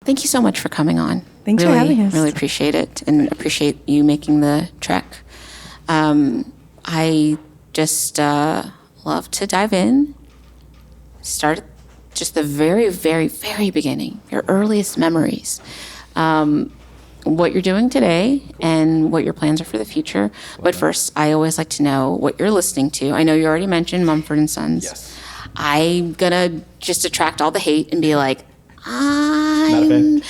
thank you so much for coming on. Thanks for having us. Really appreciate it, and appreciate you making the trek. I just love to dive in. Start just the very, very, very beginning, your earliest memories. What you're doing today and what your plans are for the future. But first, I always like to know what you're listening to. I know you already mentioned Mumford & Sons. Yes. I'm going to just attract all the hate and be like, Not a fan?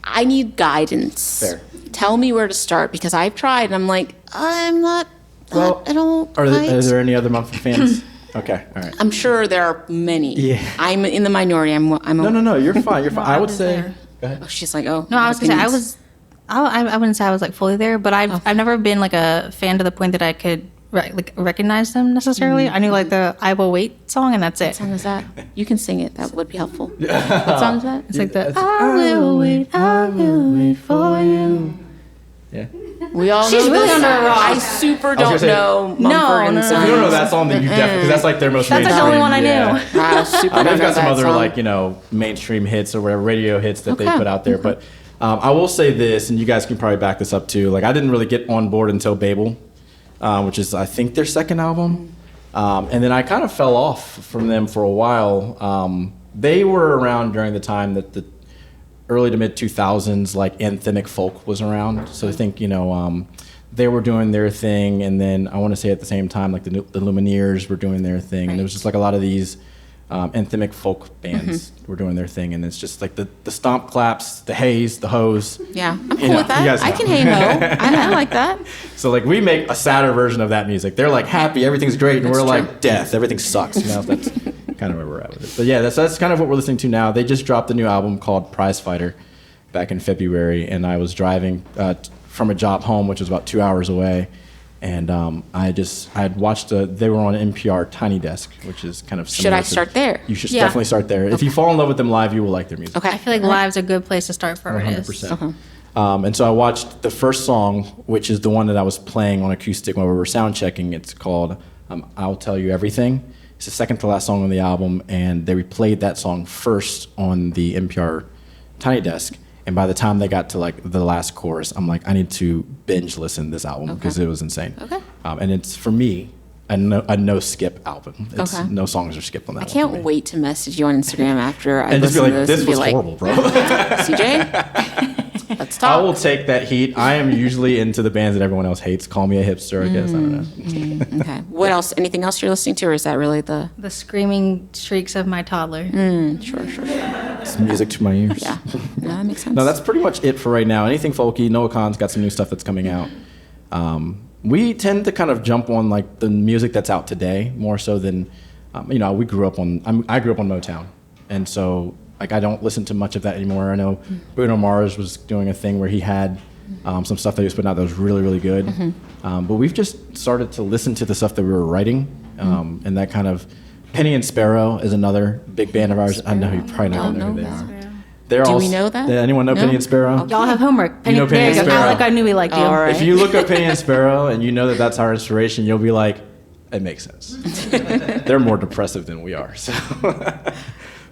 I need guidance. Fair. Tell me where to start, because I've tried and I'm like, I'm not, Well, I don't Are quite. there any other Mumford fans? Okay, all right. I'm sure there are many. Yeah. I'm in the minority. No, you're fine. You're fine. I would say. there. Go ahead. Oh, she's like, oh. No, I was gonna say opinions. I wouldn't say I was like fully there, but I've never been like a fan to the point that I could recognize them necessarily. I knew like the "I Will Wait" song, and that's it. What song is that? You can sing it. That would be helpful. What song is that? It's like the I will wait for you. Yeah. We all She's know really this. under a rock. I super I was don't gonna say- know No, Mumford no, and Sons. If you don't know that song, then you definitely, because that's like their most That's like the mainstream. only one I knew. I super don't They've know got some that other song. like mainstream hits or whatever radio hits that they Okay. put out there. But I will say this, and you guys can probably back this up too. Like I didn't really get on board until Babel, which is I think their second album, and then I kind of fell off from them for a while. They were around during the time that the early to mid 2000s, like anthemic folk was around. So I think they were doing their thing, and then I want to say at the same time, like the Lumineers were doing their thing, and there was just like a lot of these anthemic folk bands were doing their thing, and it's just like the stomp claps, the haze, the hose. Yeah, I'm cool know, with you guys that. I know. can hey ho. I like that. So like we make a sadder version of that music. They're like happy, everything's great, and That's we're true. like death, everything sucks. That's kind of where we're at with it. But yeah, that's kind of what we're listening to now. They just dropped a new album called Prize Fighter back in February, and I was driving from a job home, which was about 2 hours away, and I had watched they were on NPR Tiny Desk, which is kind of Should similar I to- start there? You should Yeah. definitely start there. If you fall in love with them live, you will like their music. Okay. I feel like live's a good place to start for artists. 100%. And so I watched the first song, which is the one that I was playing on acoustic when we were sound checking. It's called I'll Tell You Everything. It's the second to last song on the album, and they replayed that song first on the NPR Tiny Desk. And by the time they got to like the last chorus, I'm like, I need to binge listen to this album because it was insane. Okay. And it's, for me, a no skip album. It's Okay. no songs are skipped on that I one can't for me. wait to message you on Instagram after I And just be listen like, to this this and be was like, horrible, bro. CJ, let's I will talk. take that heat. I am usually into the bands that everyone else hates. Call me a hipster, I guess. I don't know. Okay. What else? Anything else you're listening to, or is that really the? The screaming shrieks of my toddler. Sure. It's music to my ears. Yeah. No, that makes sense. No, that's pretty much it for right now. Anything folky. Noah Kahan's got some new stuff that's coming out. We tend to kind of jump on like the music that's out today more so than, we grew up on. I grew up on Motown, and so like I don't listen to much of that anymore. I know Bruno Mars was doing a thing where he had some stuff that he was putting out that was really, really good. But we've just started to listen to the stuff that we were writing, and that kind of. Penny and Sparrow is another big band of ours. I know you probably don't know who they are. They're Do all, we know that? Anyone know No? Penny and Sparrow? Y'all have homework. You know Penny there and you go. Sparrow. Like I knew we liked you. All right. If you look up Penny and Sparrow and you know that that's our inspiration, you'll be like, it makes sense. They're more depressive than we are. So.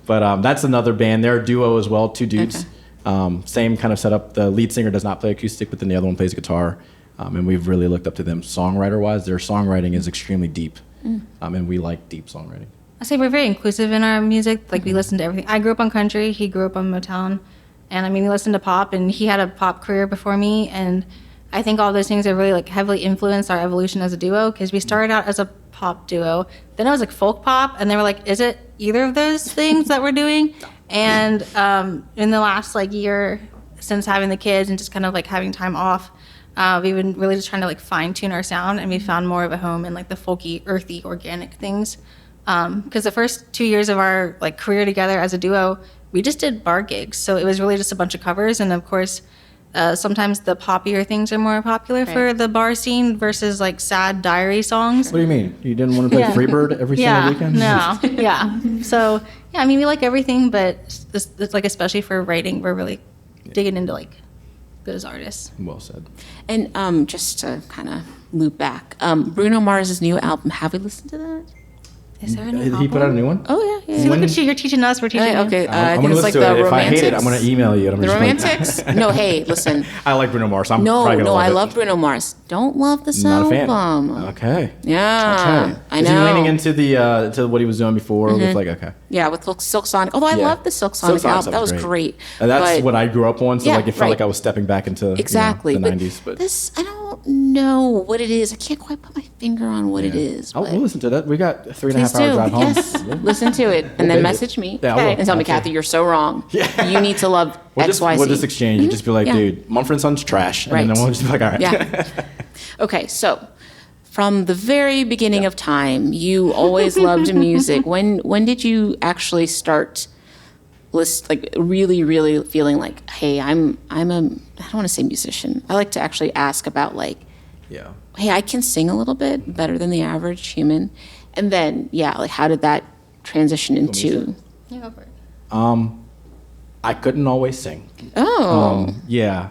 But that's another band. They're a duo as well, two dudes. Same kind of setup. The lead singer does not play acoustic, but then the other one plays guitar. And we've really looked up to them songwriter-wise. Their songwriting is extremely deep, and we like deep songwriting. I say we're very inclusive in our music. Like we listen to everything. I grew up on country. He grew up on Motown, and I mean we listened to pop. And he had a pop career before me. And I think all those things have really like heavily influenced our evolution as a duo because we started out as a pop duo. Then it was like folk pop, and they were like, "Is it either of those things that we're doing?" And in the last like year since having the kids and just kind of like having time off, we've been really just trying to like fine tune our sound, and we found more of a home in like the folky, earthy, organic things. Because the first 2 years of our like career together as a duo, we just did bar gigs. So it was really just a bunch of covers. And of course, sometimes the poppier things are more popular for the bar scene versus like sad diary songs. What do you mean? You didn't want to play Yeah. Freebird every single weekend? No, yeah. So, yeah, I mean, we like everything, but it's like, especially for writing, we're really digging into like those artists. Well said. And just to kind of loop back, Bruno Mars's new album. Have we listened to that? Is there a new He album? put out a new one? Oh, yeah. See, look at you. You're teaching us. We're teaching you. Okay, I I'm think gonna it's like listen to the it. If I Romantics. hate it, I'm gonna email you. And I'm The just Romantics? No, hey, listen. I like Bruno Mars. I'm No, probably gonna no, love I it. love Bruno Mars. Don't love this Not a fan. album. Okay. Yeah, Okay. I Is know. he leaning into the to what he was doing before with like Yeah, with Silk Sonic. Although I Yeah. love the Silk Sonic Silk Sonic album. That was stuff is great. And that's But- what I grew up on, so Yeah, like it felt right. like I was stepping back into Exactly. the but 90s. But this, I don't know what it is. I can't quite put my finger on what it is. we'll but listen to that. We got a 3.5 please hour do. drive home. Yes, listen to it and then binge it. message me Yeah, I will. and tell me, Absolutely. Kathy, you're so wrong. You need to love We'll X, Y, Z. we'll just exchange. You just be like, Yeah. dude, Mumford & Sons trash. And Right. then we'll just be like, all right. Yeah. Okay, so from the very beginning of time, you always loved music. When did you actually start really feeling like, hey, I'm a, I don't want to say musician. I like to actually ask about like, Yeah. hey, I can sing a little bit better than the average human. And then, yeah, like how did that transition into? Yeah, go for it. I couldn't always sing. Oh, Yeah.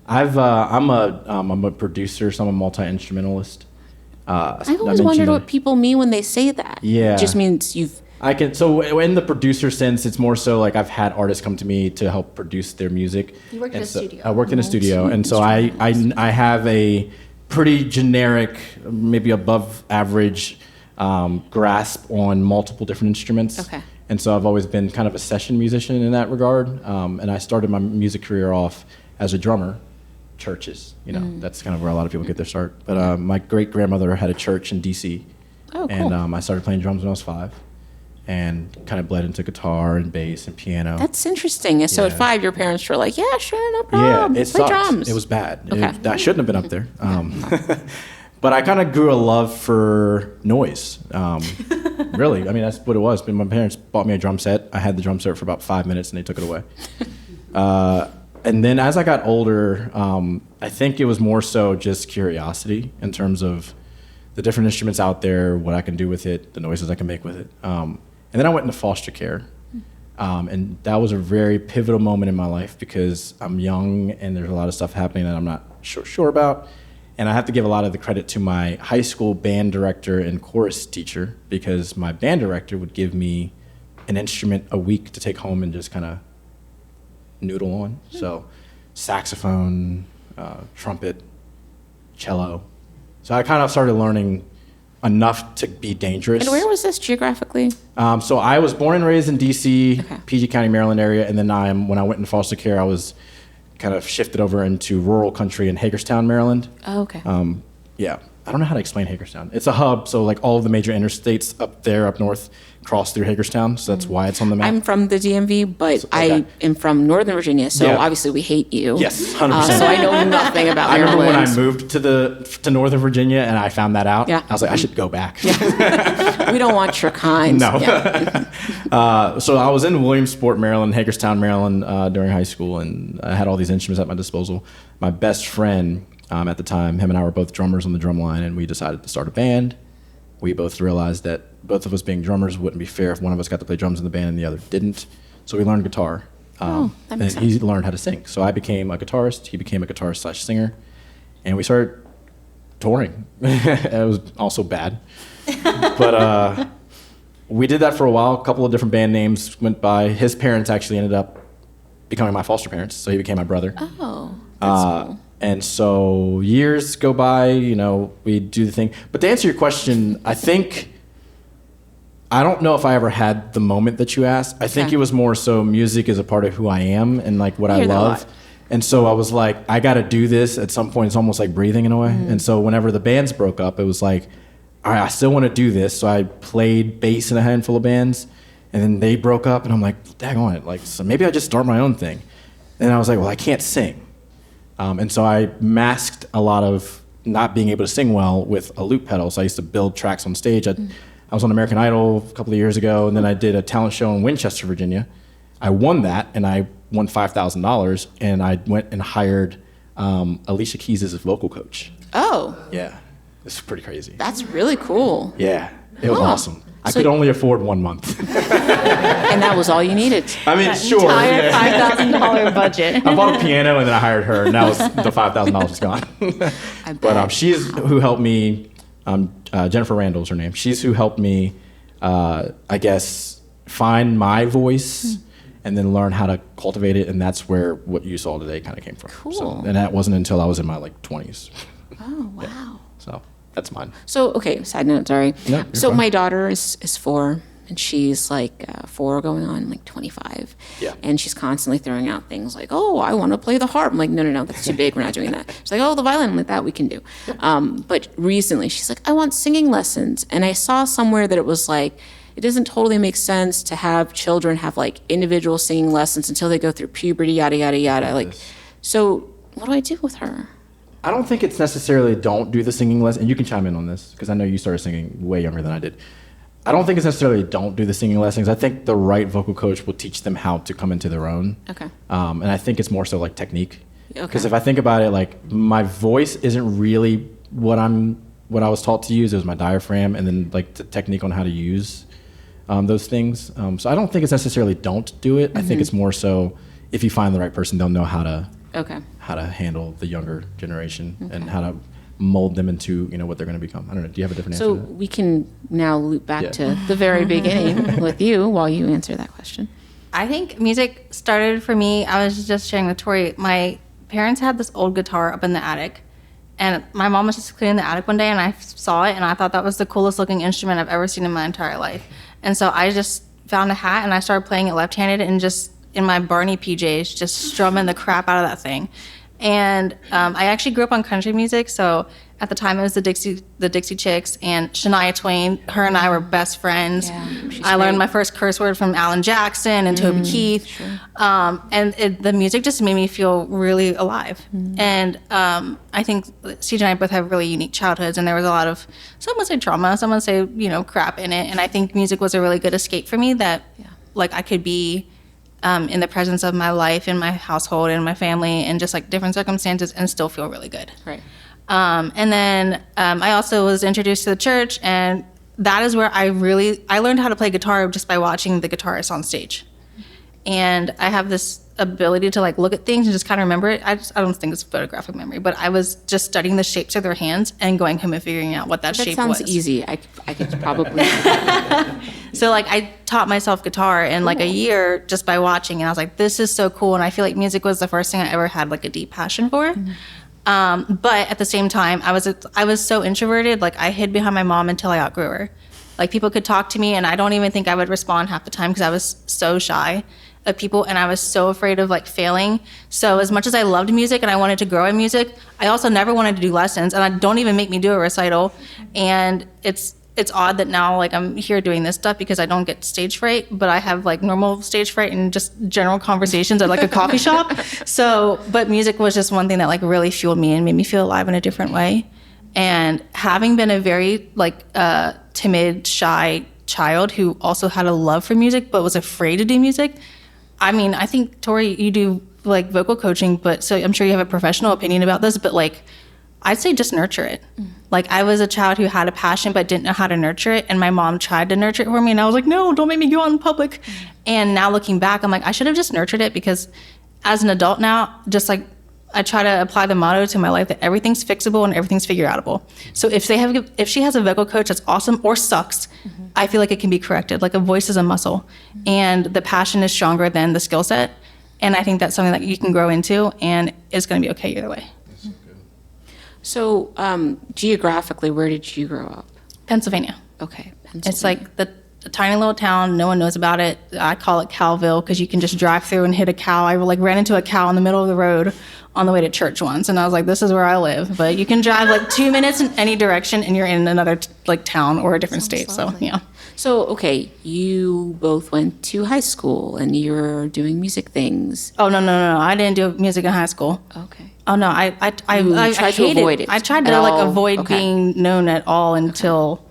I'm a producer, so I'm a multi-instrumentalist. I've always wondered what people mean when they say that. Yeah. It just means you've, So in the producer sense, it's more so like I've had artists come to me to help produce their music. You worked in And a so- studio. I worked in a studio, and so I have a pretty generic, maybe above average grasp on multiple different instruments. Okay. And so I've always been kind of a session musician in that regard. And I started my music career off as a drummer. Churches, that's kind of where a lot of people get their start. But my great grandmother had a church in D.C. Oh, cool. And I started playing drums when I was 5, and kind of bled into guitar and bass and piano. that's interesting. And so at Yeah. 5, your parents were like, yeah, sure, no Yeah, problem. it Play sucked. drums. It was bad. Okay. I shouldn't have been up there. But I kind of grew a love for noise. Really, I mean, that's what it was. My parents bought me a drum set. I had the drum set for about 5 minutes, and they took it away. And then as I got older, I think it was more so just curiosity in terms of the different instruments out there, what I can do with it, the noises I can make with it. And then I went into foster care. And that was a very pivotal moment in my life because I'm young and there's a lot of stuff happening that I'm not sure about. And I have to give a lot of the credit to my high school band director and chorus teacher because my band director would give me an instrument a week to take home and just kind of noodle on. So saxophone, trumpet, cello. So I kind of started learning enough to be dangerous. And where was this geographically? So I was born and raised in D.C., Okay. PG County, Maryland area, and then when I went into foster care, I was kind of shifted over into rural country in Hagerstown, Maryland. Oh, okay. Yeah, I don't know how to explain Hagerstown. It's a hub, so like all of the major interstates up there, up north, cross through Hagerstown, so that's why it's on the map. I'm from the DMV, but Okay. I am from Northern Virginia, so Yeah. obviously we hate you. Yes, 100%. So I know nothing about I remember Maryland. when I moved to Northern Virginia and I found that out. Yeah. I was like, I should go back. We don't want your kind. No. Yeah. So I was in Williamsport, Maryland, Hagerstown, Maryland during high school, and I had all these instruments at my disposal. My best friend at the time, him and I were both drummers on the drum line, and we decided to start a band. We both realized that both of us being drummers wouldn't be fair if one of us got to play drums in the band and the other didn't. So we learned guitar. That makes and he learned how to sing. So I became a guitarist. He became a guitarist/singer. And we started touring. It was also bad. But we did that for a while. A couple of different band names went by. His parents actually ended up becoming my foster parents. So he became my brother. Oh, that's cool. And so years go by, we do the thing. But to answer your question, I don't know if I ever had the moment that you asked. I think Okay. it was more so music is a part of who I am and like what I hear that a love. lot. And so I was like, I got to do this at some point. It's almost like breathing in a way. Mm-hmm. And so whenever the bands broke up, it was like, all right, I still want to do this. So I played bass in a handful of bands, and then they broke up, and I'm like, daggone it. Like, so maybe I just start my own thing. And I was like, well, I can't sing. And so I masked a lot of not being able to sing well with a loop pedal. So I used to build tracks on stage. I was on American Idol a couple of years ago, and then I did a talent show in Winchester, Virginia. I won that, and I won $5,000, and I went and hired Alicia Keys as a vocal coach. Oh, Yeah, it's pretty crazy. that's really cool. Yeah, it was Huh. awesome. I So- could only afford 1 month. And that was all you needed. I mean, sure. Entire Yeah. $5,000 budget. I bought a piano and then I hired her, and now the $5,000 is gone. I bet. But she's who helped me. Jennifer Randall is her name. She's who helped me I guess, find my voice and then learn how to cultivate it. And that's where what you saw today kind of came from. Cool. So, and that wasn't until I was in my 20s. Oh, wow. Yeah. So that's mine. So, okay, side note, sorry. No, you're so fine. my daughter is 4, and she's 4 going on 25. Yeah. And she's constantly throwing out things like, oh, I want to play the harp. I'm like, no, that's too big. We're not doing that. She's like, oh, the violin. I'm like, that we can do. But recently she's like, I want singing lessons. And I saw somewhere that it was it doesn't totally make sense to have children have individual singing lessons until they go through puberty, yada, yada, yada. So what do I do with her? I don't think it's necessarily don't do the singing lesson. And you can chime in on this because I know you started singing way younger than I did. I don't think it's necessarily don't do the singing lessons. I think the right vocal coach will teach them how to come into their own. Okay. And I think it's more so technique. Okay. Because if I think about it, my voice isn't really what I was taught to use. It was my diaphragm and then the technique on how to use those things. So I don't think it's necessarily don't do it. I think it's more so if you find the right person, they'll know how to handle the younger generation and how to mold them into what they're going to become. I don't know. Do you have a different answer So to that? we can now loop back to the very beginning with you while you answer that question. I think music started for me. I was just sharing with Tori. My parents had this old guitar up in the attic, and my mom was just cleaning the attic one day, and I saw it, and I thought that was the coolest looking instrument I've ever seen in my entire life. And so I just found a hat, and I started playing it left-handed, and just in my Barney PJs, just strumming the crap out of that thing. And I actually grew up on country music, so at the time it was the Dixie Chicks and Shania Twain. Her and I were best friends. Yeah, she's I learned great. my first curse word from Alan Jackson and Toby Keith. Sure. The music just made me feel really alive. And I think CJ and I both have really unique childhoods, and there was a lot of, some would say trauma, some would say, crap in it. And I think music was a really good escape for me that I could be in the presence of my life, in my household, in my family, and just different circumstances and still feel really good. Right. And then I also was introduced to the church, and that is where I learned how to play guitar just by watching the guitarist on stage. And I have this ability to look at things and just kind of remember it. I don't think it's photographic memory, but I was just studying the shapes of their hands and going home and figuring out what that shape was. That sounds easy. I could probably. So I taught myself guitar in a year just by watching, and I was like, this is so cool. And I feel like music was the first thing I ever had a deep passion for. But at the same time, I was so introverted. I hid behind my mom until I outgrew her. People could talk to me, and I don't even think I would respond half the time because I was so shy of people, and I was so afraid of failing. So as much as I loved music and I wanted to grow in music, I also never wanted to do lessons, and I don't even make me do a recital. And it's odd that now I'm here doing this stuff because I don't get stage fright, but I have normal stage fright and just general conversations at a coffee shop. So, but music was just one thing that really fueled me and made me feel alive in a different way. And having been a very timid, shy child who also had a love for music but was afraid to do music, I think Tori, you do vocal coaching, but so I'm sure you have a professional opinion about this, but I'd say just nurture it. I was a child who had a passion but didn't know how to nurture it, and my mom tried to nurture it for me, and I was like, no, don't make me go out in public. And now looking back, I'm I should have just nurtured it, because as an adult now, just I try to apply the motto to my life that everything's fixable and everything's figure outable. So if she has a vocal coach that's awesome or sucks, I feel like it can be corrected. A voice is a muscle, and the passion is stronger than the skill set. And I think that's something that you can grow into, and it's going to be okay either way. So geographically, where did you grow up? Pennsylvania. Okay, It's Pennsylvania. a tiny little town. No one knows about it. I call it Cowville because you can just drive through and hit a cow. I ran into a cow in the middle of the road on the way to church once, and I was like, this is where I live. But you can drive 2 minutes in any direction, and you're in another town or a different state. lovely. So yeah. So, okay, you both went to high school and you're doing music things. Oh no! I didn't do music in high school. Okay. Oh no! I tried to hated avoid it I tried at to all? avoid Okay. being known at all until.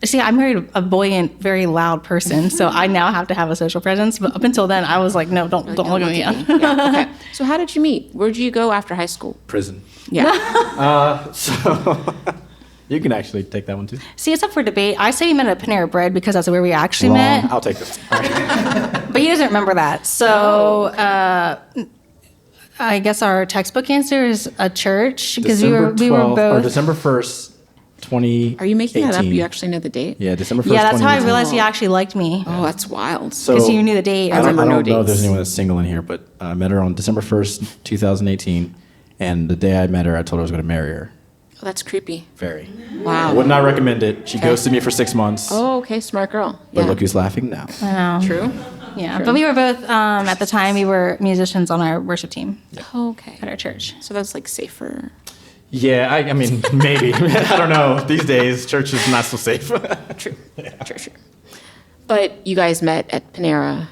See, I married a buoyant, very loud person, so I now have to have a social presence. But up until then, I was like, no, don't look at me. Yeah, okay. So how did you meet? Where did you go after high school? Prison. Yeah. So you can actually take that one too. See, it's up for debate. I say we met at Panera Bread because that's where we actually Wrong. met. I'll take this. All right. But he doesn't remember that. So I guess our textbook answer is a church because we were 12th, or both. December 1st, 2018. Are you making that up? You actually know the date? Yeah, December 1st, Yeah, that's how I 2018. realized he actually liked me. Oh, that's wild. So Because you knew the date. I don't remember no know if there's dates. anyone that's single in here, but I met her on December 1st, 2018. And the day I met her, I told her I was going to marry her. Oh, that's creepy. Very. Wow. I would not recommend it. She Okay. ghosted me for 6 months. Oh, okay, smart girl. But Yeah. look who's laughing now. I know. True. Yeah, True. but we were both, at the time, we were musicians on our worship team Oh, okay. at our church. So that's like safer. Yeah, I mean, maybe. I don't know. These days, church is not so safe. True. True. But you guys met at Panera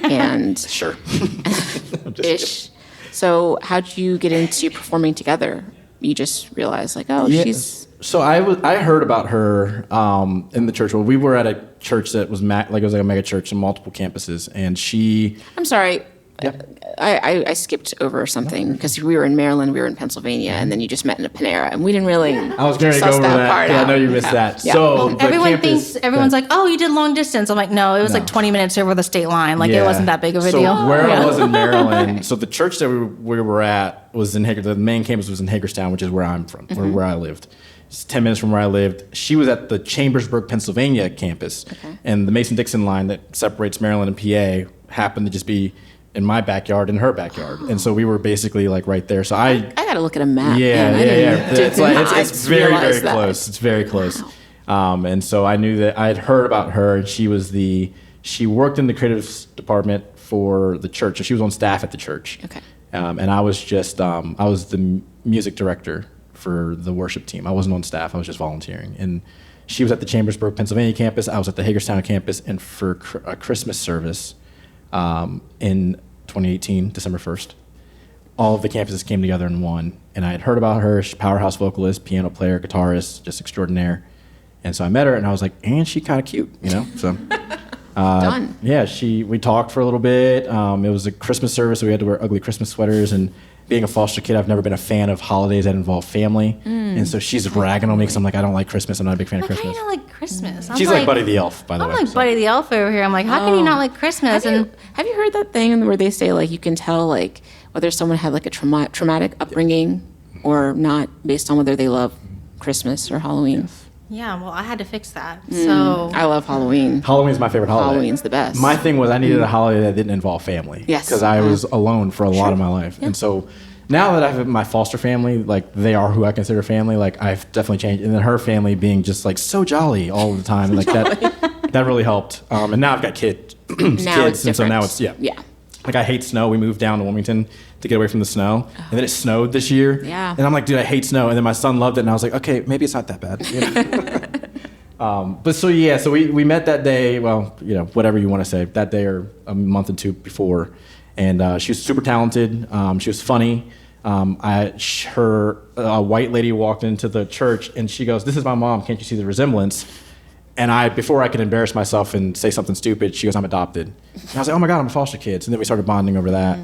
and Sure. I'm just kidding. ish. So how'd you get into performing together? You just realized like, oh, Yeah. she's So I heard about her in the church. Well, we were at a church that was it was like a mega church on multiple campuses, and she. I'm sorry. Yeah. I skipped over something because we were in Maryland, we were in Pennsylvania, and then you just met in a Panera, and we didn't really. I was going to go suss over that part 'cause I out. know you missed Yeah. that. Yeah. So the Everyone's like, oh, you did long distance. I'm like, no, it was like 20 minutes over the state line. Like, it wasn't that big of a so deal. Where Yeah. I was in Maryland, so the church that we were at was in the main campus was in Hagerstown, which is where I'm from, where I lived. It's 10 minutes from where I lived. She was at the Chambersburg, Pennsylvania campus. Okay. And the Mason-Dixon line that separates Maryland and PA happened to just be in my backyard and her backyard. And so we were basically like right there. So I gotta look at a map. yeah, Man, I yeah. didn't- It's like did it's not very, realize very that. close. It's very close. And so I knew that I had heard about her, and she worked in the creative department for the church. So she was on staff at the church. Okay. And I was just I was the music director for the worship team. I wasn't on staff. I was just volunteering. And she was at the Chambersburg, Pennsylvania campus. I was at the Hagerstown campus. And for a Christmas service in 2018, December 1st, all of the campuses came together in one. And I had heard about her. She's a powerhouse vocalist, piano player, guitarist, just extraordinaire. And so I met her, and I was like, and she kind of cute, you know? So Done. yeah, we talked for a little bit. It was a Christmas service, so we had to wear ugly Christmas sweaters. And being a foster kid, I've never been a fan of holidays that involve family. And so she's ragging on me because I'm like, I don't like Christmas. I'm not a big fan of Like, how do Christmas. you not like Christmas? I'm She's like Buddy the Elf, by the I'm way. like so. Buddy the Elf over here. I'm like, how can you not like Christmas? Have you heard that thing where they say like you can tell like whether someone had like a traumatic upbringing or not based on whether they love Christmas or Halloween? yeah, well, I had to fix that. So I love Halloween. Halloween's my favorite holiday. Halloween's the best. My thing was I needed a holiday that didn't involve family. Yes. Because I was alone for a lot of my life. And so now that I have my foster family, like they are who I consider family, like I've definitely changed. And then her family being just like so jolly all the time. Like that really helped. And now I've got kids. Now kids, it's and so now different. it's Yeah. Like I hate snow. We moved down to Wilmington to get away from the snow, and then it snowed this year. Yeah. And I'm like, dude, I hate snow. And then my son loved it, and I was like, okay, maybe it's not that bad. You know? But so yeah, so we met that day. Well, you know, whatever you want to say, that day or a month or two before, and she was super talented. She was funny. A white lady walked into the church, and she goes, "This is my mom. Can't you see the resemblance?" And before I could embarrass myself and say something stupid, she goes, "I'm adopted." And I was like, "Oh my God, I'm a foster kid." So then we started bonding over that.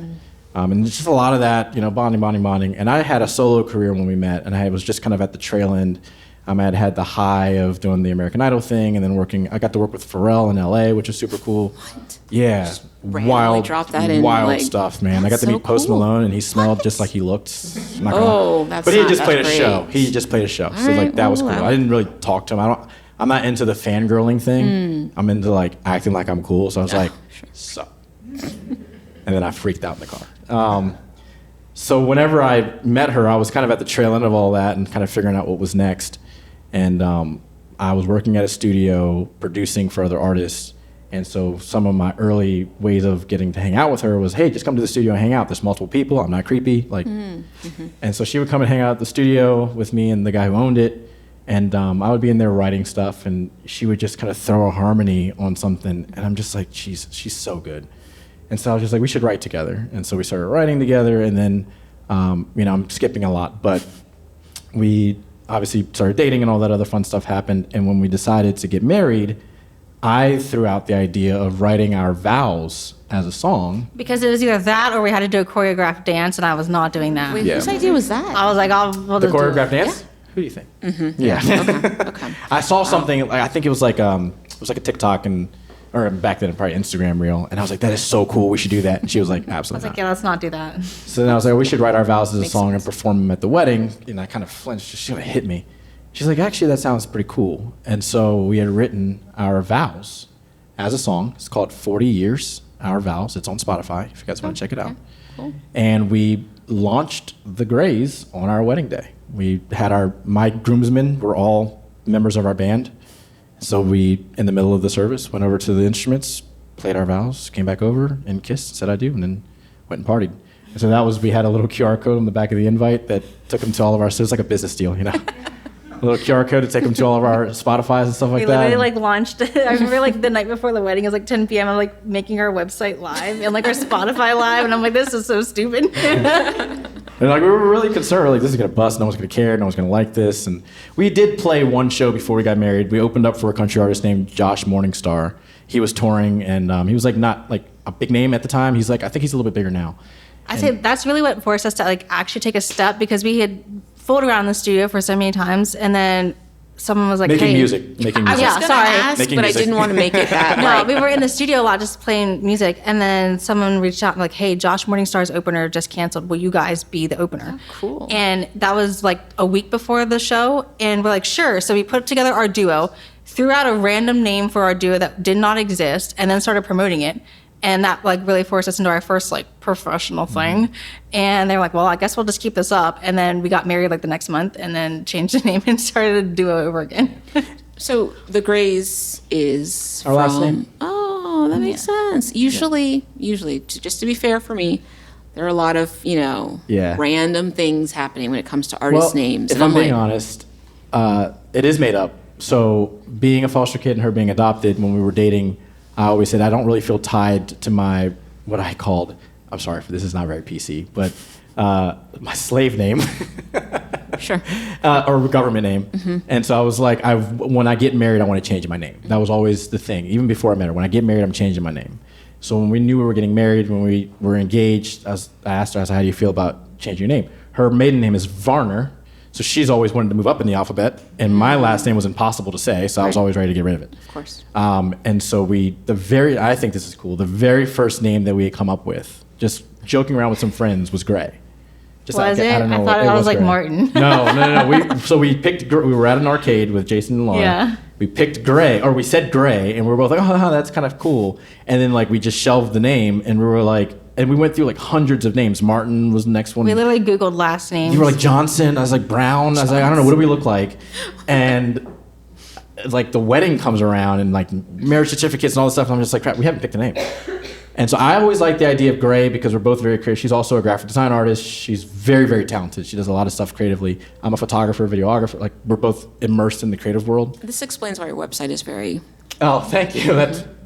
And it's just a lot of that, you know, bonding. And I had a solo career when we met, and I was just kind of at the trail end. I had the high of doing the American Idol thing, and then I got to work with Pharrell in LA, which was super cool. What? Yeah, Just randomly drop that in, wild like, stuff, man. I got to so meet Post cool. Malone, and he smelled just like he looked. I'm not gonna- Oh, that's But he not- just played a that's show. great. He just played a show, so right, like that was cool. well, I didn't really talk to him. I'm not into the fangirling thing. I'm into like acting like I'm cool. So I was like, "So," and then I freaked out in the car. So whenever I met her, I was kind of at the trail end of all that and kind of figuring out what was next. And I was working at a studio producing for other artists. And so some of my early ways of getting to hang out with her was, hey, just come to the studio and hang out. There's multiple people. I'm not creepy. Like, And so she would come and hang out at the studio with me and the guy who owned it. And I would be in there writing stuff, and she would just kind of throw a harmony on something. And I'm just like, she's so good. And so I was just like, we should write together. And so we started writing together. And then, I'm skipping a lot, but we obviously started dating and all that other fun stuff happened. And when we decided to get married, I threw out the idea of writing our vows as a song. because it was either that or we had to do a choreographed dance, and I was not doing that. Wait, Yeah. whose idea was that? I was like, we'll The just do it. choreographed dance? Who do you think? Yeah. Okay. I saw something, I think it was like a TikTok or back then probably Instagram reel. And I was like, that is so cool. We should do that. And she was like, I was absolutely like, not. yeah, let's not do that. So then I was like, we should write our vows as a Makes song sense. and perform them at the wedding. And I kind of flinched. She's going to hit me. she's like, actually, that sounds pretty cool. And so we had written our vows as a song. It's called 40 Years, Our Vows. It's on Spotify if you guys want to check it out. Cool. And we launched the Graes on our wedding day. We had my groomsmen were all members of our band. So we, in the middle of the service, went over to the instruments, played our vows, came back over and kissed, said I do, and then went and partied. And so we had a little QR code on the back of the invite that took them to all of our, so it's like a business deal, you know. A little QR code to take them to all of our Spotifys and stuff like We that. literally launched. I remember the night before the wedding, it was 10 p.m. I'm making our website live and our Spotify live, and I'm this is so stupid. And we were really concerned, this is gonna bust, no one's gonna care, no one's gonna like this. And we did play one show before we got married. We opened up for a country artist named Josh Morningstar. He was touring, and he was not a big name at the time. He's I think he's a little bit bigger now. I say that's really what forced us to actually take a step, because we had fooled around in the studio for so many times, and then someone was making hey. music. Yeah, sorry. Ask, Making but music. I didn't want to make it that. No, we were in the studio a lot just playing music, and then someone reached out hey, Josh Morningstar's opener just canceled. Will you guys be the opener? Oh, cool. And that was a week before the show, and we're sure. So we put together our duo, threw out a random name for our duo that did not exist, and then started promoting it. And that really forced us into our first professional thing. And they were well, I guess we'll just keep this up. And then we got married the next month, and then changed the name and started a duo over again. So the Graes is Our last name. Oh, that makes sense. Usually, just to be fair for me, there are a lot of random things happening when it comes to artist names. If And I'm being honest, it is made up. So being a foster kid and her being adopted, when we were dating, I always said I don't really feel tied to my what I called. I'm sorry for this is not very PC, but my slave name. Sure. Or government name. And so I was when I get married, I want to change my name. That was always the thing. Even before I met her, when I get married, I'm changing my name. So when we knew we were getting married, when we were engaged, I asked her, how do you feel about changing your name? Her maiden name is Varner. So she's always wanted to move up in the alphabet, and my last name was impossible to say, so I was always ready to get rid of it. Of course. And so I think this is cool, the very first name that we had come up with, just joking around with some friends, was Gray. Just was it? I thought it was Gray. Martin. No. We were at an arcade with Jason and Laura. Yeah. We picked Gray, or we said Gray, and we were both oh, that's kind of cool. And then we just shelved the name, and we were and we went through hundreds of names. Martin was the next one. We literally Googled last names. You were Johnson. I was Brown. I was I don't know, what do we look like? And the wedding comes around and marriage certificates and all this stuff. And I'm just crap, we haven't picked a name. And so I always liked the idea of Gray because we're both very creative. She's also a graphic design artist. She's very, very talented. She does a lot of stuff creatively. I'm a photographer, videographer. We're both immersed in the creative world. This explains why your website is very... Oh, thank you.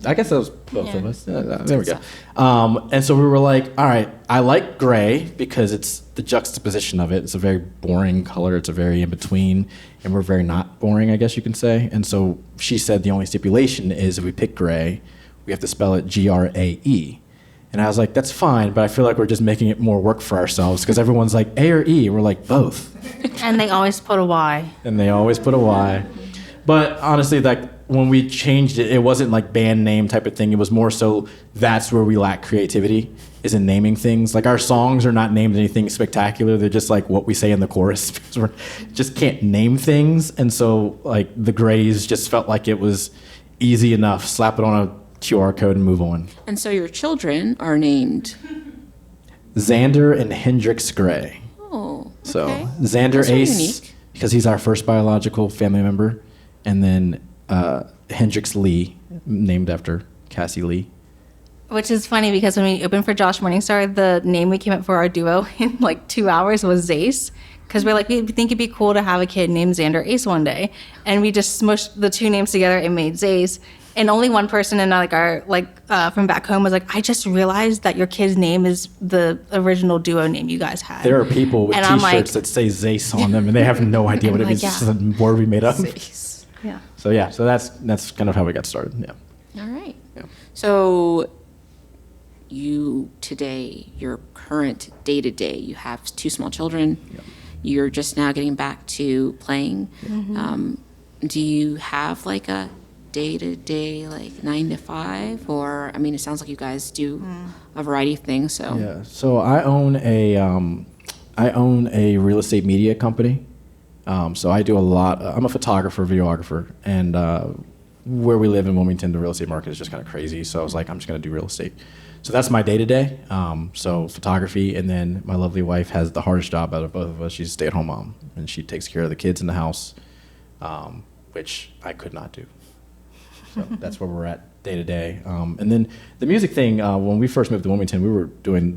I guess that was both of us. There we go. And so we were all right, I like Gray because it's the juxtaposition of it. It's a very boring color. It's a very in-between. And we're very not boring, I guess you can say. And so she said the only stipulation is if we pick Gray, we have to spell it Grae. And I was that's fine, but I feel we're just making it more work for ourselves because everyone's A or E. We're both. And they always put a Y. And they always put a Y. But honestly, when we changed it, it wasn't band name type of thing. It was more so that's where we lack creativity, is in naming things. Our songs are not named anything spectacular. They're just what we say in the chorus because we just can't name things. And so the Graes just felt it was easy enough. Slap it on a QR code and move on. And so your children are named... Xander and Hendrix Gray. Oh, okay. So Xander Those are Ace, unique. because he's our first biological family member. And then Hendrix Lee, named after Cassie Lee. Which is funny because when we opened for Josh Morningstar, the name we came up for our duo in 2 hours was Zace. Because we're we think it'd be cool to have a kid named Xander Ace one day. And we just smushed the two names together and made Zace. And only one person in our from back home was I just realized that your kid's name is the original duo name you guys had. There are people with and T-shirts that say Zace on them, and they have no idea what it means. It's just a word we made up. Yeah. So that's kind of how we got started. Yeah. All right. Yeah. So you today, your current day-to-day, you have 2 small children. Yep. You're just now getting back to playing. Mm-hmm. Do you have a day-to-day 9 to 5, or it sounds like you guys do a variety of things. So Yeah. So I own a real estate media company, So I do a lot. I'm a photographer, videographer, and where we live in Wilmington, the real estate market is just kind of crazy. So I was like, I'm just going to do real estate. So that's my day-to-day. So photography, and then my lovely wife has the hardest job out of both of us. She's a stay-at-home mom, and she takes care of the kids in the house, which I could not do. So that's where we're at day-to-day. And then the music thing, when we first moved to Wilmington,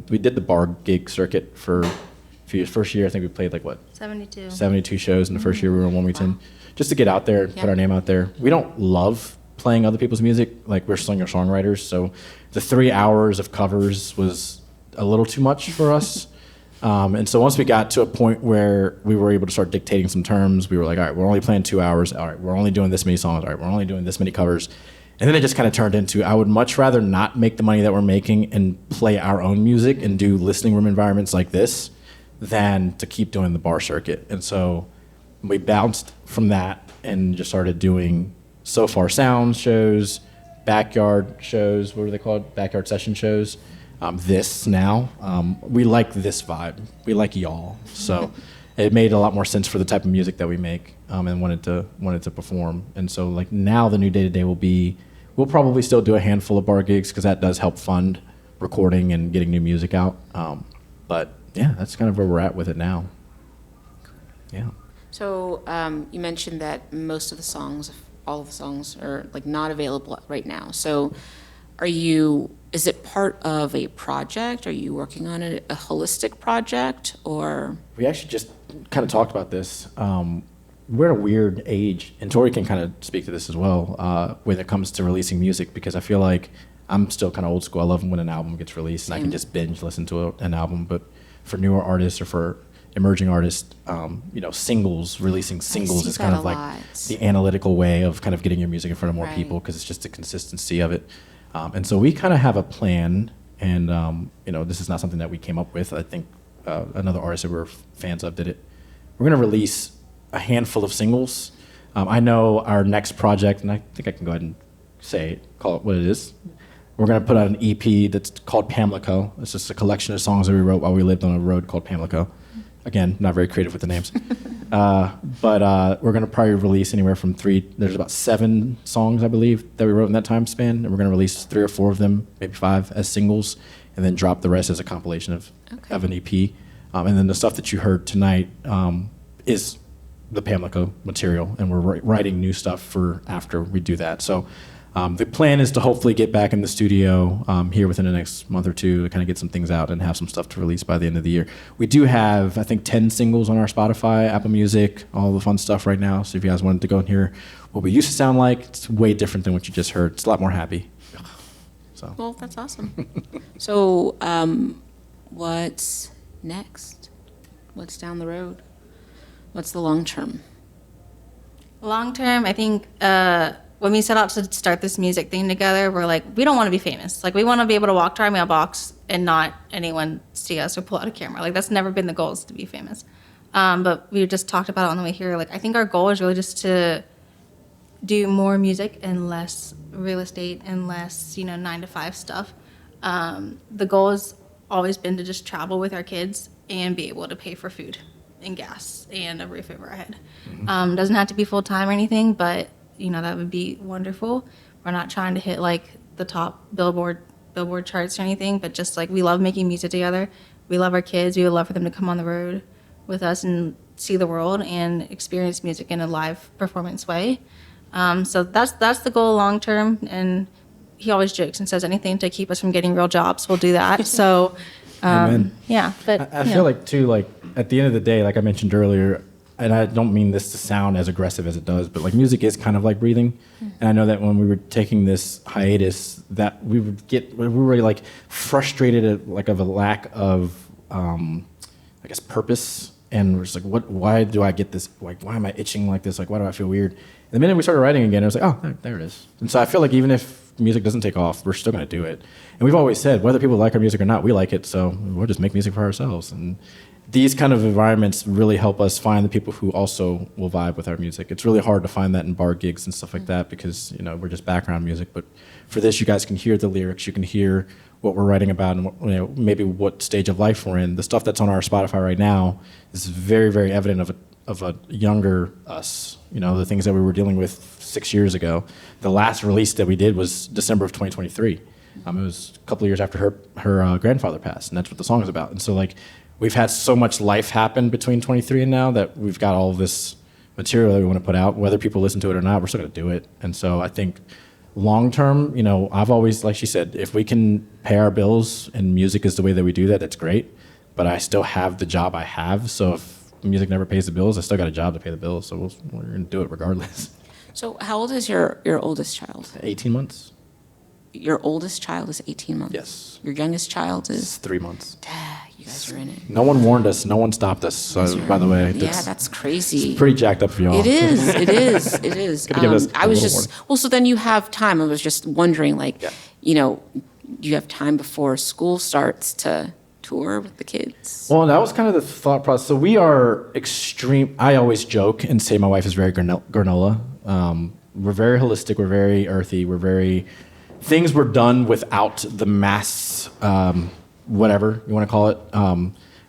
we did the bar gig circuit for a few years. First year, I think we played 72 shows in the first year we were in Wilmington, just to get out there, put our name out there. We don't love playing other people's music. Like, we're singer-songwriters, so the 3 hours of covers was a little too much for us. And so once we got to a point where we were able to start dictating some terms, we were like, all right, we're only playing 2 hours. All right, we're only doing this many songs. All right, we're only doing this many covers. And then it just kind of turned into, I would much rather not make the money that we're making and play our own music and do listening room environments like this than to keep doing the bar circuit. And so we bounced from that and just started doing So Far Sound shows, backyard shows, what are they called? Backyard session shows. This now, we like this vibe. We like y'all. So it made a lot more sense for the type of music that we make, and wanted to perform. And so like now the new day-to-day will be, we'll probably still do a handful of bar gigs because that does help fund recording and getting new music out. But yeah, that's kind of where we're at with it now. Yeah. So you mentioned that most of the songs, all of the songs, are like not available right now. So is it part of a project? Are you working on a holistic project, or? We actually just kind of talked about this. We're at a weird age, and Tori can kind of speak to this as well, when it comes to releasing music, because I feel like I'm still kind of old school. I love when an album gets released and I can just binge listen to an album. But for newer artists or for emerging artists, releasing singles is kind of like the analytical way of kind of getting your music in front of more people, because it's just the consistency of it. And so we kind of have a plan, and this is not something that we came up with. I think another artist that we're fans of did it. We're going to release a handful of singles. I know our next project, and I think I can go ahead and call it what it is. We're going to put out an EP that's called Pamlico. It's just a collection of songs that we wrote while we lived on a road called Pamlico. Again, not very creative with the names. But we're going to probably release anywhere from there's about 7 songs, I believe, that we wrote in that time span. And we're going to release 3 or 4 of them, maybe 5, as singles, and then drop the rest as a compilation of an EP. And then the stuff that you heard tonight is the Pamlico material, and we're writing new stuff for after we do that. So the plan is to hopefully get back in the studio here within the next month or two to kind of get some things out and have some stuff to release by the end of the year. We do have, I think, 10 singles on our Spotify, Apple Music, all the fun stuff right now. So if you guys wanted to go and hear what we used to sound like, it's way different than what you just heard. It's a lot more happy. So. Well, that's awesome. So what's next? What's down the road? What's the long term? Long term, I think when we set out to start this music thing together, we're like, we don't want to be famous. Like, we want to be able to walk to our mailbox and not anyone see us or pull out a camera. Like, that's never been the goal, is to be famous. But we just talked about it on the way here. Like, I think our goal is really just to do more music and less real estate and less, 9-to-5 stuff. The goal has always been to just travel with our kids and be able to pay for food and gas and a roof over our head. Mm-hmm. Doesn't have to be full-time or anything, but that would be wonderful. We're not trying to hit like the top billboard charts or anything, but just like, we love making music together. We love our kids. We would love for them to come on the road with us and see the world and experience music in a live performance way. So that's the goal long term. And he always jokes and says, anything to keep us from getting real jobs, we'll do that. So yeah, but I feel like too, like at the end of the day, like I mentioned earlier, and I don't mean this to sound as aggressive as it does, but like music is kind of like breathing. And I know that when we were taking this hiatus, that we were like frustrated at like of a lack of, purpose. And we're just like, why do I get this? Like, why am I itching like this? Like, why do I feel weird? And the minute we started writing again, it was like, oh, there it is. And so I feel like even if music doesn't take off, we're still going to do it. And we've always said, whether people like our music or not, we like it. So we'll just make music for ourselves. And these kind of environments really help us find the people who also will vibe with our music. It's really hard to find that in bar gigs and stuff like that because, we're just background music. But for this, you guys can hear the lyrics. You can hear what we're writing about and maybe what stage of life we're in. The stuff that's on our Spotify right now is very, very evident of of a younger us. You know, the things that we were dealing with 6 years ago. The last release that we did was December of 2023. It was a couple of years after her grandfather passed, and that's what the song is about. And so, like, we've had so much life happen between 23 and now that we've got all this material that we want to put out. Whether people listen to it or not, we're still going to do it. And so I think long term, you know, I've always, like she said, if we can pay our bills and music is the way that we do that, that's great. But I still have the job I have. So if music never pays the bills, I still got a job to pay the bills. So we're going to do it regardless. So how old is your oldest child? 18 months. Your oldest child is 18 months? Yes. Your youngest child It's is? 3 months. You guys are in it. No one warned us. No one stopped us. So, by the way, Yeah, that's crazy. pretty jacked up for y'all. It is. It is. It is. Could've given us I a was little just well. So then you have time. I was just wondering, like, Yeah. you know, do you have time before school starts to tour with the kids? Well, that was kind of the thought process. So we are extreme. I always joke and say my wife is very granola. We're very holistic. We're very earthy. We're very things were done without the mass, whatever you want to call it.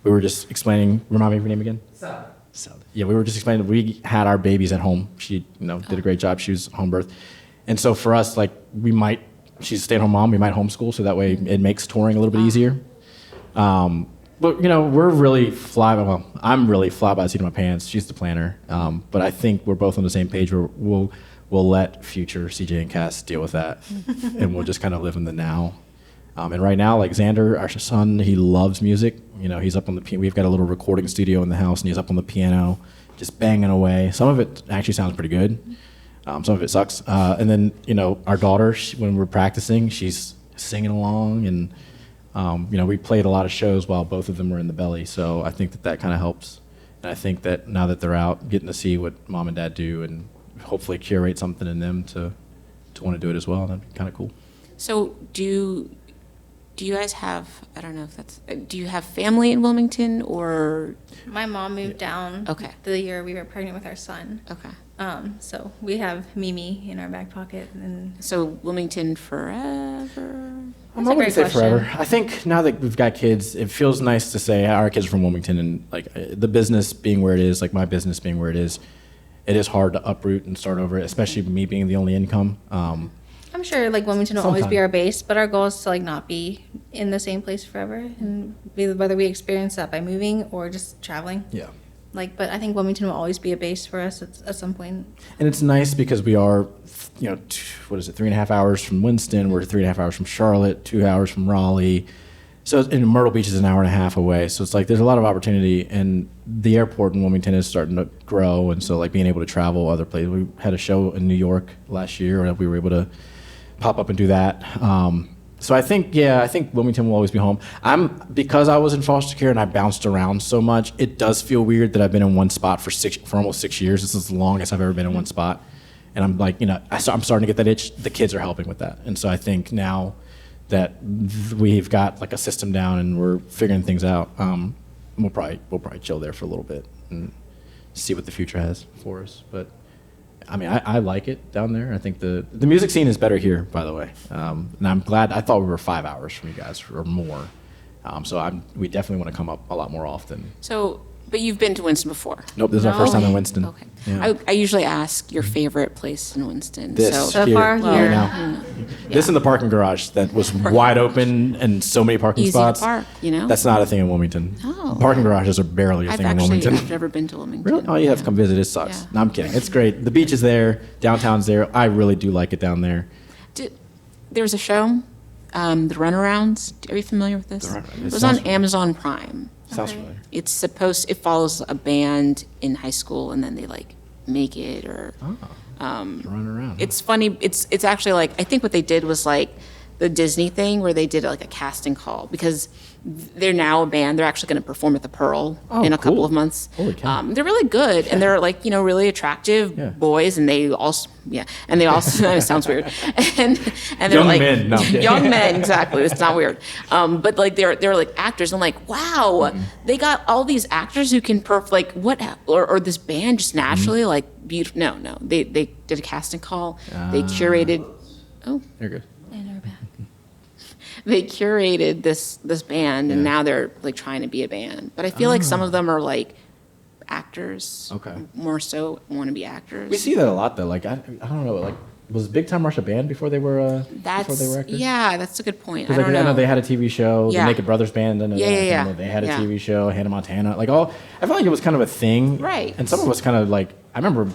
We were just explaining. Remind me of your name again. Sally. Yeah, we were just explaining. We had our babies at home. She, did a great job. She was home birth, and so for us, like she's a stay-at-home mom. We might homeschool, so that way it makes touring a little bit easier. But we're really I'm really fly by the seat of my pants. She's the planner. But I think we're both on the same page where we'll let future CJ and Cass deal with that. And we'll just kind of live in the now. And right now, like Xander, our son, he loves music. He's up on the piano. We've got a little recording studio in the house, and he's up on the piano, just banging away. Some of it actually sounds pretty good. Some of it sucks. And then, our daughter, when we're practicing, she's singing along. And, we played a lot of shows while both of them were in the belly. So I think that kind of helps. And I think that now that they're out, getting to see what mom and dad do and hopefully curate something in them to want to do it as well, that'd be kind of cool. So do you guys have, I don't know if that's, do you have family in Wilmington or? My mom moved down Okay. the year we were pregnant with our son. Okay. So we have Mimi in our back pocket. And So Wilmington forever? I'm That's not a going to great say question. forever. I think now that we've got kids, it feels nice to say our kids are from Wilmington, and like the business being where it is, like my business being where it is hard to uproot and start over, especially me being the only income. I'm sure like Wilmington will always be Sometime. our base, but our goal is to like not be in the same place forever, and whether we experience that by moving or just traveling. Yeah. But I think Wilmington will always be a base for us at some point. And it's nice because we are, 3.5 hours from Winston. We're 3.5 hours from Charlotte, 2 hours from Raleigh. So and Myrtle Beach is an hour and a half away. So it's like there's a lot of opportunity, and the airport in Wilmington is starting to grow. And so like being able to travel other places. We had a show in New York last year, and we were able to pop up and do that. So I think Wilmington will always be home. Because I was in foster care and I bounced around so much, it does feel weird that I've been in one spot for almost 6 years. This is the longest I've ever been in one spot. And I'm like, I'm starting to get that itch. The kids are helping with that. And so I think now that we've got like a system down and we're figuring things out, we'll probably chill there for a little bit and see what the future has for us. But I mean, I like it down there. I think the music scene is better here, by the way. And I'm glad. I thought we were 5 hours from you guys or more. So we definitely want to come up a lot more often. So, but you've been to Winston before? Nope, this is our first time in Winston. Okay. Yeah. I usually ask your favorite place in Winston. This So here, far, right here. now. This in the parking garage that was wide open and so many parking Easy to spots. park, That's not a thing in Wilmington. Oh. Parking garages are barely a thing in Wilmington. I've never been to Wilmington. Really? Oh, you have to come visit. It sucks. Yeah. No, I'm kidding. It's great. The beach is there. Downtown's there. I really do like it down there. There's a show, The Runarounds. Are you familiar with this? The Runarounds. It was on Amazon Prime. Sounds familiar. It follows a band in high school and then they like make it or Run around. it's funny. It's actually like, I think what they did was like the Disney thing where they did like a casting call because they're now a band. They're actually going to perform at the Pearl in a couple cool. of months. Holy cow. They're really good and they're like, really attractive Yeah. boys and they also, it sounds weird. And they're Young like, men, no. young men, exactly. It's not weird. But like they're like actors. I'm like, wow, they got all these actors who can or this band just naturally like beautiful. No, they did a casting call. They curated. Oh, You're good. And we're back. they curated this band, and now they're like trying to be a band. But I feel like some of them are like actors. Okay. More so want to be actors. We see that a lot though. Like I don't know. Like was Big Time Rush a band before they were actors? Yeah, that's a good point. I Because don't know. I know they had a TV show, Yeah. the Naked Brothers band. And Yeah. They had a Yeah. TV show, Hannah Montana. Like all, I felt like it was kind of a thing. Right. And some of us kind of like. I remember,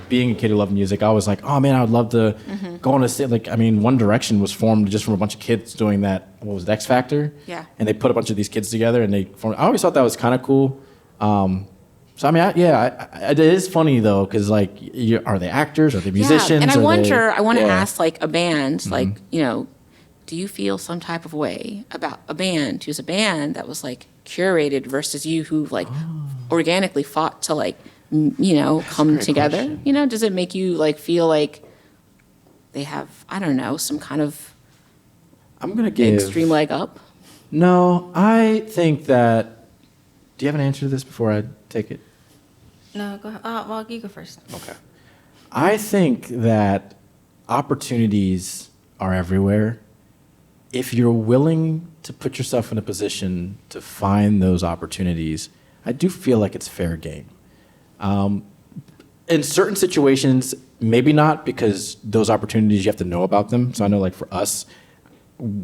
being a kid who loved music. I was like, oh man, I would love to go on a stage. Like, I mean, One Direction was formed just from a bunch of kids doing that. What was it, X Factor? Yeah. And they put a bunch of these kids together, and they formed. I always thought that was kind of cool. So I mean, it is funny though, because like, are they actors? Are they musicians? Yeah, and I want to Yeah. ask like a band, like, do you feel some type of way about a band who's a band that was like curated versus you who like organically fought to like, come great together? question. Does it make you like feel like they have, I don't know, some kind of I'm gonna give extreme leg up? No, I think that. Do you have an answer to this before I take it? No, go ahead. Well, you go first. Okay. I think that opportunities are everywhere. If you're willing to put yourself in a position to find those opportunities, I do feel like it's fair game. In certain situations, maybe not, because those opportunities, you have to know about them. So I know, like, for us,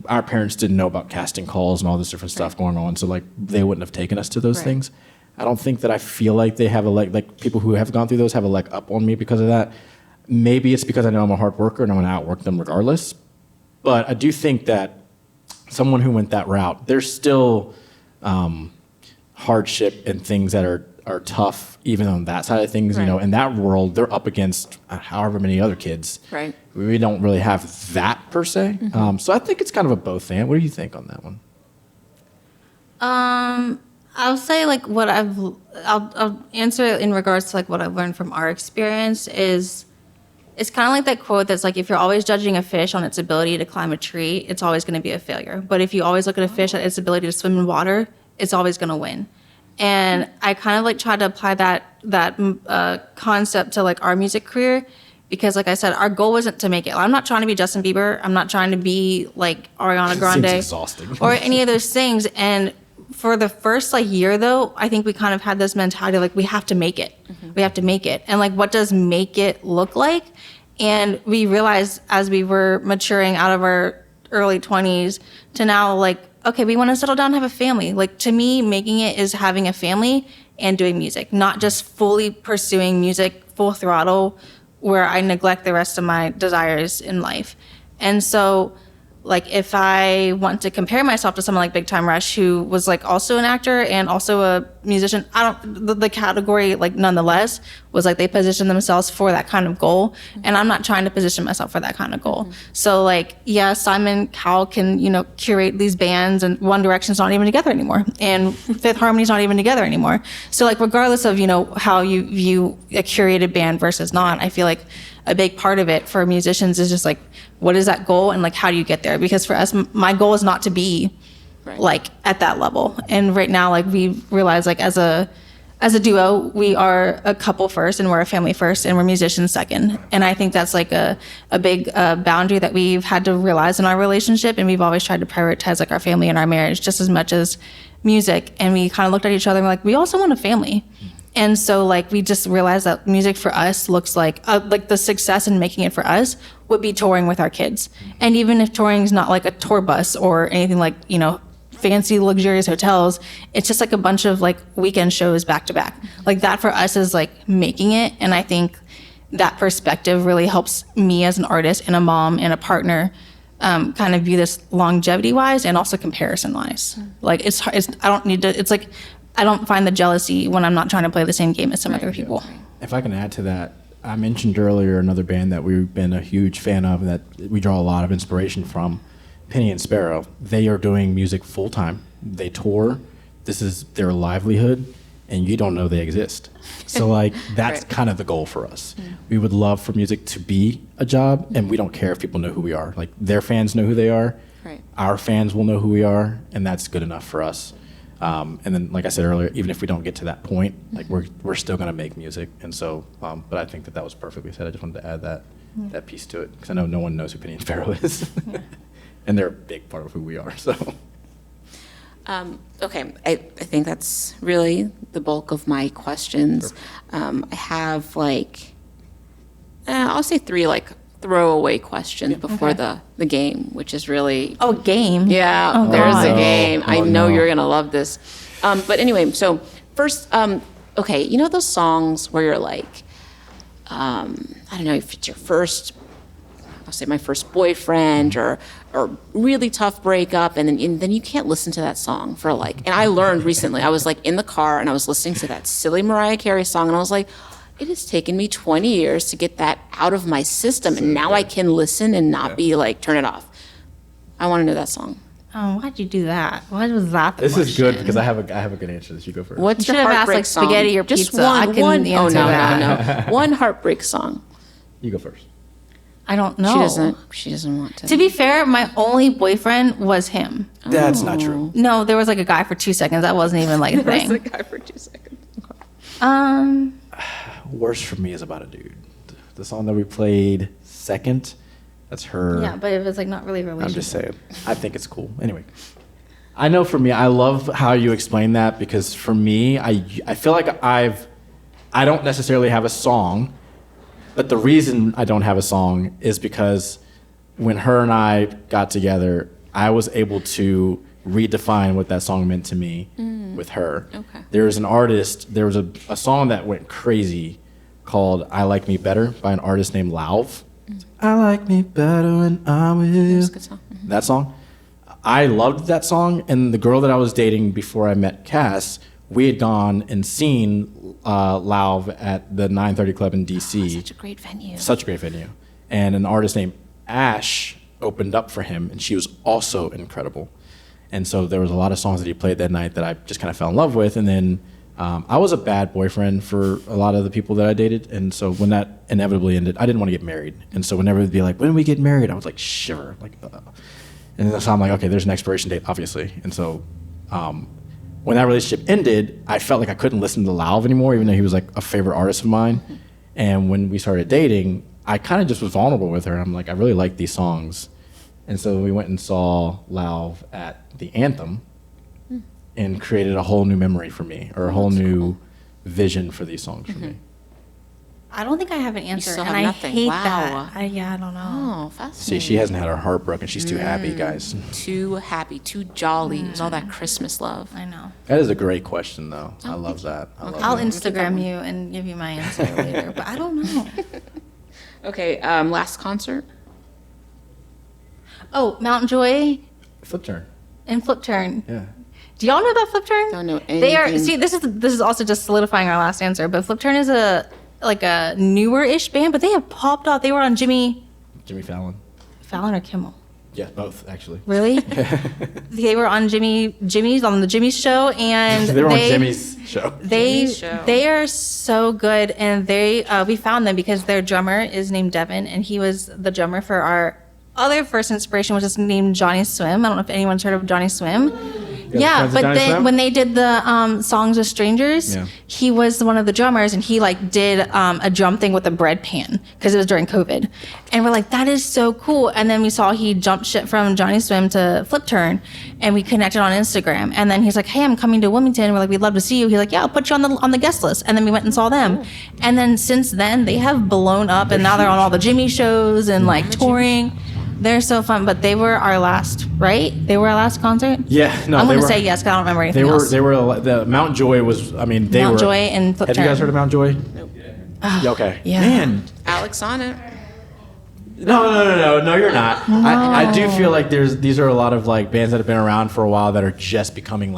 our parents didn't know about casting calls and all this different stuff going on. So, like, they wouldn't have taken us to those Right. things. I don't think that I feel like they have a leg, like people who have gone through those have a leg up on me because of that. Maybe it's because I know I'm a hard worker and I'm going to outwork them regardless. But I do think that someone who went that route, there's still hardship and things that are tough, even on that side of things. Right. In that world, they're up against however many other kids. Right. We don't really have that per se. So I think it's kind of a both and. What do you think on that one? I'll say like I'll answer it in regards to like what I've learned from our experience is it's kind of like that quote that's like, if you're always judging a fish on its ability to climb a tree, it's always going to be a failure. But if you always look at a fish at its ability to swim in water, it's always going to win. And I kind of like try to apply that concept to like our music career, because like I said, our goal wasn't to make it. I'm not trying to be Justin Bieber. I'm not trying to be like Ariana Grande. Seems exhausting. Or any of those things. And for the first like year though, I think we kind of had this mentality like we have to make it. We have to make it. And like, what does make it look like? And we realized as we were maturing out of our early 20s to now, like, okay, we want to settle down and have a family. Like, to me, making it is having a family and doing music, not just fully pursuing music full throttle where I neglect the rest of my desires in life. And so, like, if I want to compare myself to someone like Big Time Rush, who was like also an actor and also a musician, the category, like, nonetheless was like they positioned themselves for that kind of goal. And I'm not trying to position myself for that kind of goal. So like, yeah, Simon Cowell can, curate these bands, and One Direction's not even together anymore. And Fifth Harmony's not even together anymore. So like, regardless of, how you view a curated band versus not, I feel like a big part of it for musicians is just like, what is that goal and like how do you get there? Because for us, my goal is not to be like at that level. And right now, like, we realize like as a duo, we are a couple first and we're a family first and we're musicians second. And I think that's like a big boundary that we've had to realize in our relationship. And we've always tried to prioritize like our family and our marriage just as much as music. And we kind of looked at each other and we're like, we also want a family. And so, like, we just realized that music for us looks like the success in making it for us would be touring with our kids. And even if touring is not like a tour bus or anything like, fancy luxurious hotels, it's just like a bunch of like weekend shows back to back. Like, that for us is like making it. And I think that perspective really helps me as an artist and a mom and a partner kind of view this longevity wise and also comparison wise. Like, I don't find the jealousy when I'm not trying to play the same game as some other people. If I can add to that, I mentioned earlier another band that we've been a huge fan of and that we draw a lot of inspiration from, Penny and Sparrow. They are doing music full time. They tour. This is their livelihood, and you don't know they exist. So like, that's kind of the goal for us. We would love for music to be a job, and we don't care if people know who we are. Like, their fans know who they are. Right. Our fans will know who we are, and that's good enough for us. And then, like I said earlier, even if we don't get to that point, like, we're still going to make music. And so, but I think that was perfectly said. I just wanted to add that piece to it, because I know no one knows who Penny and Sparrow is. And they're a big part of who we are. So, Okay, I think that's really the bulk of my questions. I have I'll say 3 throwaway questions before the game, which is really Oh, game. yeah. Oh, there's God. a game. I Oh, know no. you're gonna love this. But anyway, so first, okay, you know those songs where you're like, I don't know if it's your first. I'll say my first boyfriend or really tough breakup, and then you can't listen to that song for and I learned recently, I was in the car and I was listening to that silly Mariah Carey song and I was like, it has taken me 20 years to get that out of my system and now I can listen and not be turn it off. I want to know that song. Oh, why'd you do that? Why was that the This is good question? because I have a good answer. You go first. What's You should your have asked, heartbreak like, song? spaghetti or Just pizza. I couldn't oh, answer no, that. no. One heartbreak song. You go first. I don't know. She doesn't want to. To be fair, my only boyfriend was him. That's not true. No, there was a guy for 2 seconds. That wasn't even a thing. guy for 2 seconds. Worst for me is about a dude. The song that we played second, that's her. Yeah, but it was not really a relationship. I'm just saying. I think it's cool. Anyway, I know for me, I love how you explain that because for me, I feel like I don't necessarily have a song, but the reason I don't have a song is because when her and I got together, I was able to redefine what that song meant to me with her. Okay. There was a song that went crazy called I Like Me Better by an artist named Lauv. I like me better when I'm with you. That's a good song. That song. I loved that song, and the girl that I was dating before I met Cass, we had gone and seen Lauv at the 930 Club in DC. Such a great venue. Such a great venue. And an artist named Ash opened up for him, and she was also incredible. And so there was a lot of songs that he played that night that I just kind of fell in love with. And then I was a bad boyfriend for a lot of the people that I dated. And so when that inevitably ended, I didn't want to get married. And so whenever it'd be like, when do we get married? I was like, shiver. And so I'm like, okay, there's an expiration date, obviously. And so when that relationship ended, I felt like I couldn't listen to Lauv anymore, even though he was a favorite artist of mine. And when we started dating, I kind of just was vulnerable with her. And I'm like, I really like these songs. And so we went and saw Lauv at the Anthem and created a whole new memory for me, or a whole new vision for these songs for me. I don't think I have an answer, still and have I nothing. hate Wow. that. I don't know. Oh, fascinating. See, she hasn't had her heart broken. She's too happy, guys. Too happy, too jolly. It was all that Christmas love. I know. That is a great question, though. I love that. I love I'll that. Instagram you and give you my answer later, but I don't know. Okay, last concert. Oh, Mount Joy Flip turn. and Flip Turn. Yeah. Do y'all know about Flip Turn? Don't know They are. anything. See, this is also just solidifying our last answer. But Flip Turn is a newer-ish band, but they have popped off. They were on Jimmy Jimmy Fallon. Fallon or Kimmel. Yeah, both, actually. Really? They were on Jimmy's on the Jimmy's show, and They were on Jimmy's show. Jimmy's show. They are so good, and we found them because their drummer is named Devin, and he was the drummer for our other first inspiration, which is named Johnny Swim. I don't know if anyone's heard of Johnny Swim. Yeah, friends with but Johnny then Swim? when they did the songs with strangers, Yeah. he was one of the drummers, and he did a drum thing with a bread pan because it was during COVID, and we're like, that is so cool. And then we saw he jumped ship from Johnny Swim to Flip Turn, and we connected on Instagram. And then he's like, hey, I'm coming to Wilmington. We're like, we'd love to see you. He's like, yeah, I'll put you on the guest list. And then we went and saw them, and then since then they have blown up, and now they're on all the Jimmy shows and touring. They're so fun, but they were our last, right? They were our last concert? Yeah, no, I'm they going to were- say yes, because I don't remember anything They were, else. they were, the Mount Joy was, I mean, they were. Mount Joy and Flip Have you guys Turn. heard of Mount Joy? Nope. Yeah, okay. Yeah. Man, Alex on it. No, you're not. I do feel like these are a lot of bands that have been around for a while that are just becoming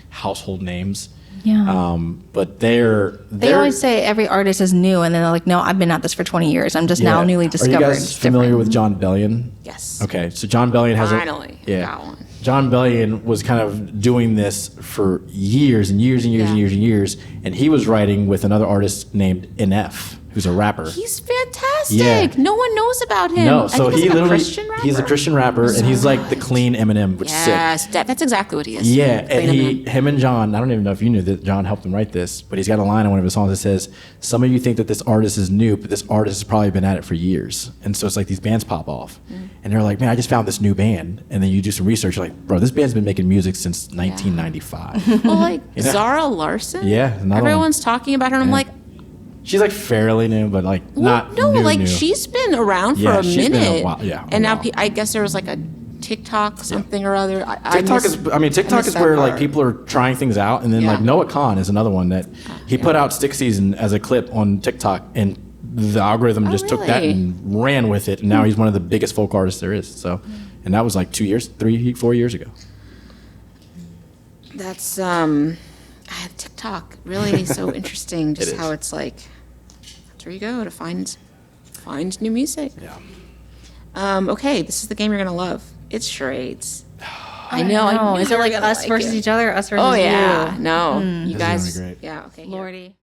household names. Yeah. But They they're always say every artist is new, and then they're like, no, I've been at this for 20 years. I'm just now newly discovered. Are you guys It's familiar different. with John Bellion? Yes. Okay, so John Bellion has Finally, got one. John Bellion was kind of doing this for years and years and years and Yeah. years and years, and he was writing with another artist named NF, who's a rapper. He's fantastic. fantastic. Yeah. No one knows about him. No, I so think he's he like a literally Christian rapper. he's a Christian rapper, and he's like the clean Eminem, which is sick. Yes, that's exactly what he is. Yeah, and Clean Eminem. him and John, I don't even know if you knew that John helped him write this, but he's got a line on one of his songs that says, "Some of you think that this artist is new, but this artist has probably been at it for years." And so it's like these bands pop off, and they're like, "Man, I just found this new band," and then you do some research, you're like, "Bro, this band's been making music since 1995." Well, like Yeah. Zara Larson. Yeah, another one. Everyone's talking about her, and I'm Yeah. like, She's like fairly new, but like well, not no, new, like new. she's been around for Yeah, a she's been a minute. while- yeah, a and now while. I guess there was like a TikTok something or other. TikTok is that where like part. people are trying things out, and then Yeah. like Noah Khan is another one that he put out Stick Season as a clip on TikTok, and the algorithm just took that really? and ran with it, and now he's one of the biggest folk artists there is. So, and that was like 4 years ago. That's TikTok really so interesting. Just It how is. it's like that's where you go to find new music. Yeah. Okay, this is the game you're gonna love. It's charades. I No, know. I knew is you it were like gonna us versus it. each other? Us versus Oh yeah, you? no, you This is guys. gonna be great. Yeah. Okay. Here. Lordy.